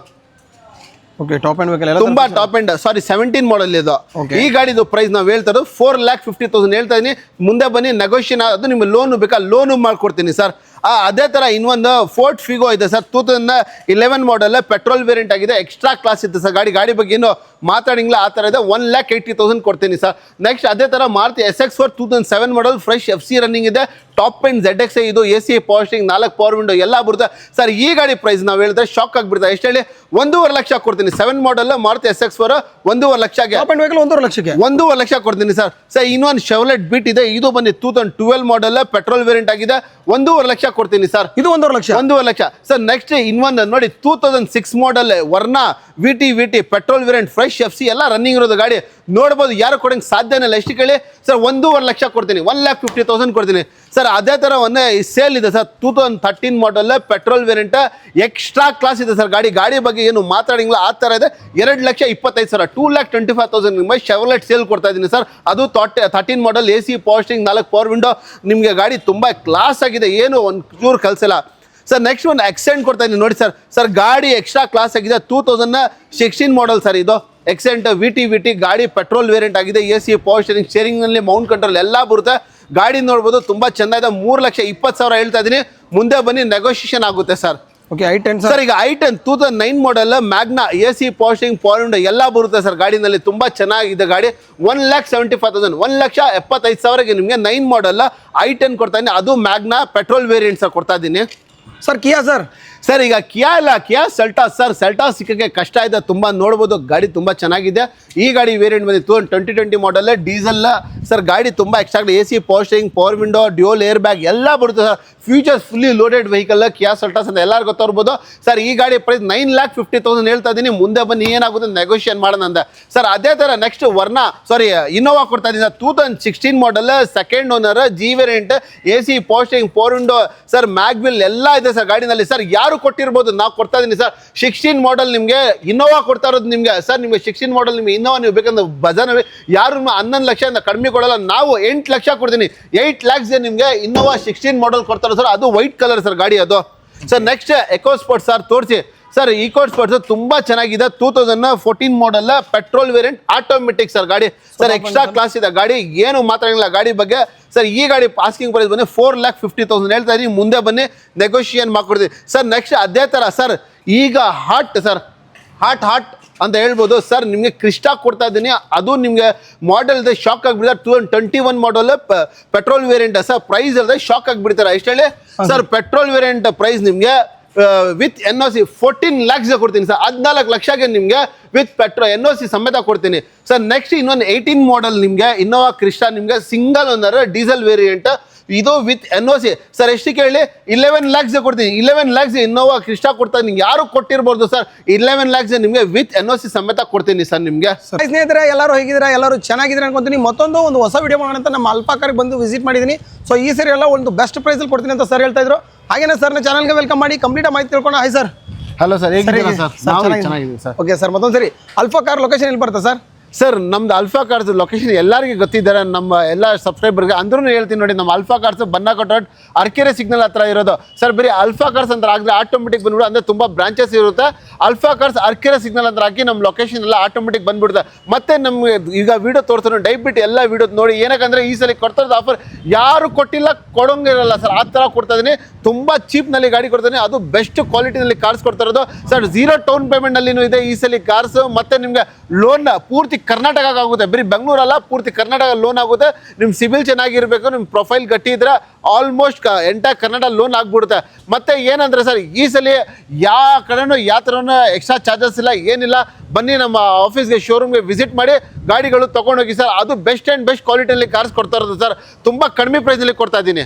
ಓಕೆ, ಟಾಪ್ ಎಂಡ್ ವೆಹಿಕಲ್ ತುಂಬಾ ಟಾಪ್ ಎಂಡ್. ಸಾರಿ 17 ಮಾಡಲ್ ಇದು. ಈ ಗಾಡಿದು ಪ್ರೈಸ್ ನಾವು ಹೇಳ್ತಾ ಇರೋದು 4,50,000 ಹೇಳ್ತಾ ಇದೀನಿ. ಮುಂದೆ ಬನ್ನಿ, ನೆಗೋಷಿಯೇಷನ್. ಅದು ನಿಮ್ಗೆ ಲೋನು ಬೇಕಾ? ಲೋನು ಮಾಡ್ಕೊಡ್ತೀನಿ ಸರ್. ಅದೇ ತರ ಇನ್ನೊಂದು ಫೋರ್ಟ್ ಫಿಗೋ ಇದೆ ಸರ್. 2011 ಮಾಡಲ್ ಪೆಟ್ರೋಲ್ ವೇರಿಯಂಟ್ ಆಗಿದೆ. ಎಕ್ಸ್ಟ್ರಾ ಕ್ಲಾಸ್ ಇದೆ ಸರ್. ಗಾಡಿ ಬಗ್ಗೆ ಏನು ಮಾತಾಡಿಂಗಿಲ್ಲ. ಆ ತರ ಇದೆ. 1,80,000 ಕೊಡ್ತೀನಿ ಸರ್. ನೆಕ್ಸ್ಟ್ ಅದೇ ತರ ಮಾರುತಿ SX4 2007 ಮಾಡಲ್ ಫ್ರೆಶ್ FC ರನ್ನಿಂಗ್ ಇದೆ. ಟಾಪ್ ಅಂಡ್ ZX ಇದು. AC, power steering, 4 power window ಎಲ್ಲ ಬರುತ್ತೆ ಸರ್. ಈ ಗಾಡಿ ಪ್ರೈಸ್ ನಾವು ಹೇಳಿದ್ರೆ ಶಾಕ್ ಆಗಿಬಿಡ್ತಾರೆ. ಎಷ್ಟು ಹೇಳಿ? 1,50,000 ಲಕ್ಷ ಕೊಡ್ತೀನಿ. 7 ಮಾಡಲ್ ಮಾರುತಿ SX4 1,50,000 ಲಕ್ಷಕ್ಕೆ. ಟಾಪ್ ಎಂಡ್ ವೆಹಿಕಲ್ 1,50,000 ಲಕ್ಷಕ್ಕೆ. 1,50,000 ಲಕ್ಷ ಕೊಡ್ತೀನಿ ಸರ್. ಸರ್ ಇನ್ನೊಂದು ಶೆವರ್ಲೆಟ್ ಬೀಟ್ ಇದೆ. ಇದು ಬನ್ನಿ 2012 ಮಾಡಲ್ ಪೆಟ್ರೋಲ್ ವೇರಿಯಂಟ್ ಆಗಿದೆ. 1,50,000 ಲಕ್ಷ ಕೊಡ್ತೀನಿ ಸರ್. ಇದು 1,50,000 ಲಕ್ಷ. 1,50,000 ಲಕ್ಷ ಸರ್. ನೆಕ್ಸ್ಟ್ ಇನ್ನೊಂದು ನೋಡಿ 2006 model Verna VT petrol variant fresh FC ಎಲ್ಲ ರನ್ನಿಂಗ್ ಇರೋದು ಗಾಡಿ. ನೋಡ್ಬೋದು, ಯಾರು ಕೊಡಂಗೆ ಸಾಧ್ಯನೇ ಇಲ್ಲ. ಎಷ್ಟು ಕೇಳಿ ಸರ್? 1,50,000 ಲಕ್ಷ ಕೊಡ್ತೀನಿ. 1,50,000 ಕೊಡ್ತೀನಿ ಸರ್. ಅದೇ ತರ ಒಂದು ಸೇಲ್ ಇದೆ ಸರ್. 2013 ಮಾಡಲ್ ಪೆಟ್ರೋಲ್ ವೇರಿಯಂಟ್ ಎಕ್ಸ್ಟ್ರಾ ಕ್ಲಾಸ್ ಇದೆ ಸರ್. ಗಾಡಿ ಬಗ್ಗೆ ಏನು ಮಾತಾಡಿಂಗಿಲ್ಲ. ಆ ತರ ಇದೆ. 2,25,000 2,25,000 ನಿಮಗೆ ಶೆವರ್ಲೆಟ್ ಸೇಲ್ ಕೊಡ್ತಾ ಇದ್ದೀನಿ ಸರ್. ಅದು 13 ಮಾಡಲ್ AC, power steering, 4 power window. ನಿಮಗೆ ಗಾಡಿ ತುಂಬಾ ಕ್ಲಾಸ್ ಆಗಿದೆ, ಏನು ಒಂದು ಚೂರು ಕಲ್ಸಿಲ್ಲ ಸರ್. ನೆಕ್ಸ್ಟ್ ಒಂದು ಎಕ್ಸೆಂಟ್ ಕೊಡ್ತಾ ಇದ್ದೀನಿ ನೋಡಿ ಸರ್. ಸರ್ ಗಾಡಿ ಎಕ್ಸ್ಟ್ರಾ ಕ್ಲಾಸ್ ಆಗಿದೆ. 2016 ಮಾಡಲ್ ಸರ್. ಇದು ಎಕ್ಸೆಂಟ್ VT ಗಾಡಿ ಪೆಟ್ರೋಲ್ ವೇರಿಯಂಟ್ ಆಗಿದೆ. AC, ಪವರ್ ಸ್ಟೀರಿಂಗ್, ಸ್ಟೇರಿಂಗ್ ನಲ್ಲಿ ಮೌಂಟ್ ಕಂಟ್ರೋಲ್ ಎಲ್ಲ ಬರುತ್ತೆ. ಗಾಡಿ ನೋಡ್ಬೋದು, ತುಂಬಾ ಚೆನ್ನಾಗಿದೆ. 3,20,000 ಹೇಳ್ತಾ ಇದೀನಿ. ಮುಂದೆ ಬನ್ನಿ, ನೆಗೋಷಿಯೇಷನ್ ಆಗುತ್ತೆ ಸರ್. Okay, i10 sir. ಈಗ i10 2009 model Magna AC, power steering, power window ಎಲ್ಲ ಬರುತ್ತೆ ಸರ್. ಗಾಡಿನಲ್ಲಿ ತುಂಬಾ ಚೆನ್ನಾಗಿದೆ ಗಾಡಿ. 1,75,000 1,75,000ಗೆ ನಿಮಗೆ 9 ಮಾಡಲ್ i10 ಕೊಡ್ತಾ ಇದ್ದೀನಿ. ಅದು ಮ್ಯಾಗ್ನಾ ಪೆಟ್ರೋಲ್ ವೇರಿಯಂಟ್ ಸರ್ ಕೊಡ್ತಾ ಇದ್ದೀನಿ. ಸರ್ ಕಿಯಾ ಸರ್ ಸರ್ ಈಗ ಕಿಯಾ ಸೆಲ್ಟಾಸ್ ಸರ್ ಸೆಲ್ಟಾಸ್ ಸಿಕ್ಕಕ್ಕೆ ಕಷ್ಟ ಇದೆ ತುಂಬ ನೋಡ್ಬೋದು ಗಾಡಿ ತುಂಬ ಚೆನ್ನಾಗಿದೆ ಈ ಗಾಡಿ ವೇರಿಯಂಟ್ ಬಂದಿತ್ತು 2020 ಮಾಡಲ್ ಡೀಸೆಲ್ ಸರ್ ಗಾಡಿ ತುಂಬ extra AC power steering power window dual air bag ಎಲ್ಲ ಬರುತ್ತೆ sir features fully loaded vehicle Kia Seltos ಅಂತ ಎಲ್ಲರೂ ಗೊತ್ತಿರ್ಬೋದು ಸರ್ ಈ ಗಾಡಿ ಪ್ರೈಸ್ 9,50,000 ಹೇಳ್ತಾ ಇದ್ದೀನಿ ಮುಂದೆ ಬನ್ನಿ ಏನಾಗುತ್ತೆ ನೆಗೋಷಿಯೇಟ್ ಮಾಡೋಣ ಅಂತ ಸರ್ ಅದೇ ಥರ ನೆಕ್ಸ್ಟ್ ಇನ್ನೋವಾ ಕೊಡ್ತಾ ಇದ್ದೀನಿ ಸರ್ 2016 ಮಾಡಲ್ second owner G variant AC power steering power window sir mag wheel ಎಲ್ಲ ಇದೆ ಸರ್ ಗಾಡಿನಲ್ಲಿ ಸರ್ ಯಾರು ಕೊಟ್ಟಿರ್ಬೋದು ನಾವು ಕೊಡ್ತಾ ಇದೀನಿ ಸರ್ 16 ಮಾಡಲ್ ನಿಮಗೆ ಇನ್ನೋವಾ ಕೊಡ್ತಾ ಇರೋದು ನಿಮಗೆ ಸರ್ ನಿಮಗೆ 16 ಮಾಡಲ್ ನಿಮಗೆ ಇನ್ನೋವಾ ನೀವು ಬೇಕಂದ್ರೆ ಬಜಾನವೇ ಯಾರು 11 ಲಕ್ಷ ಅಂತ ಕಡಿಮೆ ಕೊಡಲ್ಲ ನಾವು 8 ಲಕ್ಷ ಕೊಡ್ತೀನಿ 8 ಲ್ಯಾಕ್ಸ್ ನಿಮಗೆ ಇನ್ನೋವಾ 16 ಮಾಡಲ್ ಕೊಡ್ತಾರೆ ಸರ್ ಅದು ವೈಟ್ ಕಲರ್ ಸರ್ ಗಾಡಿ ಅದು sir next eco sports sir ತೋರಿಸಿ ಸರ್ ಈಕೋ ಸ್ಪೋರ್ಟ್ಸ್ ತುಂಬಾ ಚೆನ್ನಾಗಿದೆ 2014 model petrol variant automatic sir ಗಾಡಿ ಸರ್ ಎಕ್ಸ್ಟ್ರಾ ಕ್ಲಾಸ್ ಇದೆ ಗಾಡಿ ಏನು ಮಾತಾಡಂಗಿಲ್ಲ ಗಾಡಿ ಬಗ್ಗೆ ಸರ್ ಈ ಗಾಡಿ ಆಸ್ಕಿಂಗ್ ಪ್ರೈಸ್ ಬಂದು 4,50,000 ಹೇಳ್ತಾ ಇದೀನಿ ಮುಂದೆ ಬನ್ನಿ ನೆಗೋಷಿಯೇಟ್ ಮಾಡ್ಕೊಡ್ತೀವಿ ಸರ್ ನೆಕ್ಸ್ಟ್ ಅದೇ ಥರ ಸರ್ ಈಗ ಹಾಟ್ ಅಂತ ಹೇಳ್ಬೋದು ಸರ್ ನಿಮಗೆ ಕ್ರಿಸ್ಟಾ ಕೊಡ್ತಾ ಇದ್ದೀನಿ ಅದು ನಿಮಗೆ ಮಾಡೆಲ್ ಇದೆ ಶಾಕ್ ಆಗಿಬಿಡ್ತಾರೆ 2021 model petrol variant sir price ಇಲ್ಲದೆ ಶಾಕ್ ಆಗಿಬಿಡ್ತಾರೆ ಎಷ್ಟು ಹೇಳಿ ಸರ್ ಪೆಟ್ರೋಲ್ ವೇರಿಯಂಟ್ ಪ್ರೈಸ್ ನಿಮಗೆ ವಿತ್ NOC 14 ಲ್ಯಾಕ್ಸ್ ಕೊಡ್ತೀನಿ ಸರ್ 14 ಲಕ್ಷಕ್ಕೆ ನಿಮಗೆ ವಿತ್ NOC ಸಮೇತ ಕೊಡ್ತೀನಿ ಸರ್ ನೆಕ್ಸ್ಟ್ ಇನ್ನೊಂದು 18 ಮಾಡಲ್ ನಿಮಗೆ ಇನ್ನೋವಾ ಕ್ರಿಸ್ಟಾ ನಿಮಗೆ ಸಿಂಗಲ್ ಓನರ್ ಡೀಸೆಲ್ ವೇರಿಯಂಟ್ ಇದು ವಿತ್ NOC ಸರ್ ಎಷ್ಟು ಕೇಳಿ 11 ಲ್ಯಾಕ್ಸ್ ಕೊಡ್ತೀನಿ 11 ಲ್ಯಾಕ್ಸ್ ಇನ್ನೋವಾ ಕ್ರಿಸ್ಟಾ ಕೊಡ್ತಾ ನಿಮ್ಗೆ ಯಾರು ಕೊಟ್ಟಿರ್ಬೋದು ಸರ್ 11 ಲ್ಯಾಕ್ಸ್ ನಿಮಗೆ ವಿತ್ NOC ಸಮೇತ ಕೊಡ್ತೀನಿ ಸರ್ ನಿಮಗೆ ಸ್ನೇಹಿತರೆ ಎಲ್ಲರೂ ಹೇಗಿದ್ದೀರಾ ಎಲ್ಲರೂ ಚೆನ್ನಾಗಿದ್ದೀರಾ ಅನ್ಕೊಂತೀನಿ ಒಂದು ಹೊಸ ವಿಡಿಯೋ ಮಾಡೋಣ ಅಂತ ನಮ್ಮ ಅಲ್ಫಾ ಕಾರ್ಗೆ ಬಂದು ವಿಸಿಟ್ ಮಾಡಿದ್ದೀನಿ ಸೊ ಈ ಸರಿ ಎಲ್ಲ ಒಂದು ಬೆಸ್ಟ್ ಪ್ರೈಸಲ್ಲಿ ಕೊಡ್ತೀನಿ ಅಂತ ಸರ್ ಹೇಳ್ತಾ ಇದ್ರು ಹಾಗೇನೇ ಸರ್ನ ಚಾನಲ್ಗೆ ವೆಲ್ಕಮ್ ಮಾಡಿ ಕಂಪ್ಲೀಟ್ ಮಾಹಿತಿ ತಿಳ್ಕೊಂಡು ಹಾಯ್ ಸರ್ ಹಲೋ ಸರ್ ಹೇಗಿದ್ದೀರಾ ಸರ್ ನಾವು ಚೆನ್ನಾಗಿದ್ದೀವಿ ಸರ್ ಓಕೆ ಸರ್ ಮತ್ತೊಂದು ಸರಿ ಅಲ್ಫಾ ಕಾರ್ ಲೊಕೇಶನ್ ಎಲ್ಲಿ ಬರುತ್ತೆ ಸರ್ ಸರ್ ನಮ್ದು ಅಲ್ಫಾ ಕಾರ್ಸ್ ಲೊಕೇಶನ್ ಎಲ್ಲರಿಗೂ ಗೊತ್ತಿದ್ದಾರೆ ನಮ್ಮ ಎಲ್ಲ ಸಬ್ಸ್ಕ್ರೈಬರ್ಗೆ ಅಂದ್ರೂ ಹೇಳ್ತೀನಿ ನೋಡಿ ನಮ್ಮ ಅಲ್ಫಾ ಕಾರ್ಸ್ ಬನ್ನಾಕೊಟ್ಟು ಅರ್ಕೆರೆ ಸಿಗ್ನಲ್ ಹತ್ರ ಇರೋದು ಸರ್ ಬರೀ ಅಲ್ಫಾ ಕಾರ್ಸ್ ಅಂತ ಆಗಿದ್ರೆ ಆಟೋಮೆಟಿಕ್ ಬಂದ್ಬಿಡು ಅಂದರೆ ತುಂಬ ಬ್ರಾಂಚಸ್ ಇರುತ್ತೆ ಅಲ್ಫಾ ಕಾರ್ಸ್ ಅರ್ಕೆರೆ ಸಿಗ್ನಲ್ ಅಂತ ಹಾಕಿ ನಮ್ಮ ಲೊಕೇಶನ್ ಎಲ್ಲ ಆಟೋಮೆಟಿಕ್ ಬಂದ್ಬಿಡುತ್ತೆ ಮತ್ತೆ ನಮಗೆ ಈಗ ವೀಡಿಯೋ ತೋರಿಸೋಣ ದಯವಿಟ್ಟು ಎಲ್ಲ ವೀಡಿಯೋ ನೋಡಿ ಏನಕ್ಕಂದರೆ ಈ ಸಲ ಕೊಡ್ತಾರದ ಆಫರ್ ಯಾರು ಕೊಟ್ಟಿಲ್ಲ ಕೊಡೋಂಗಿರಲ್ಲ ಸರ್ ಆ ಥರ ಕೊಡ್ತಾ ಇದ್ದೀನಿ ತುಂಬ ಚೀಪ್ನಲ್ಲಿ ಗಾಡಿ ಕೊಡ್ತಾನೆ ಅದು ಬೆಸ್ಟ್ ಕ್ವಾಲಿಟಿನಲ್ಲಿ ಕಾರ್ಸ್ ಕೊಡ್ತಾ ಇರೋದು ಸರ್ 0 ಡೌನ್ ಪೇಮೆಂಟ್ನಲ್ಲಿನೂ ಇದೆ ಈ ಸಲ ಕಾರ್ಸ್ ಮತ್ತು ನಿಮಗೆ ಲೋನ್ ಪೂರ್ತಿ ಕರ್ನಾಟಕ ಆಗುತ್ತೆ ಬರೀ ಬೆಂಗಳೂರಲ್ಲ ಪೂರ್ತಿ ಕರ್ನಾಟಕ ಲೋನ್ ಆಗುತ್ತೆ ನಿಮ್ಮ ಸಿಬಿಲ್ ಚೆನ್ನಾಗಿರಬೇಕು ನಿಮ್ಮ ಪ್ರೊಫೈಲ್ ಗಟ್ಟಿ ಇದ್ರೆ ಆಲ್ಮೋಸ್ಟ್ ಎಂಟೈರ್ ಕರ್ನಾಟಕ ಲೋನ್ ಆಗ್ಬಿಡುತ್ತೆ ಮತ್ತೆ ಏನಂದ್ರೆ ಸರ್ ಈ ಸಲ ಯಾವ ಕಡೆನೂ ಯಾವ ಥರನೂ ಎಕ್ಸ್ಟ್ರಾ ಚಾರ್ಜಸ್ ಇಲ್ಲ ಏನಿಲ್ಲ ಬನ್ನಿ ನಮ್ಮ ಆಫೀಸ್ಗೆ ಶೋರೂಮ್ಗೆ ವಿಸಿಟ್ ಮಾಡಿ ಗಾಡಿಗಳು ತೊಗೊಂಡೋಗಿ ಸರ್ ಅದು ಬೆಸ್ಟ್ ಆ್ಯಂಡ್ ಬೆಸ್ಟ್ ಕ್ವಾಲಿಟಿಯಲ್ಲಿ ಕಾರ್ಸ್ ಕೊಡ್ತಾ ಇರೋದು ಸರ್ ತುಂಬ ಕಡಿಮೆ ಪ್ರೈಸಲ್ಲಿ ಕೊಡ್ತಾ ಇದ್ದೀನಿ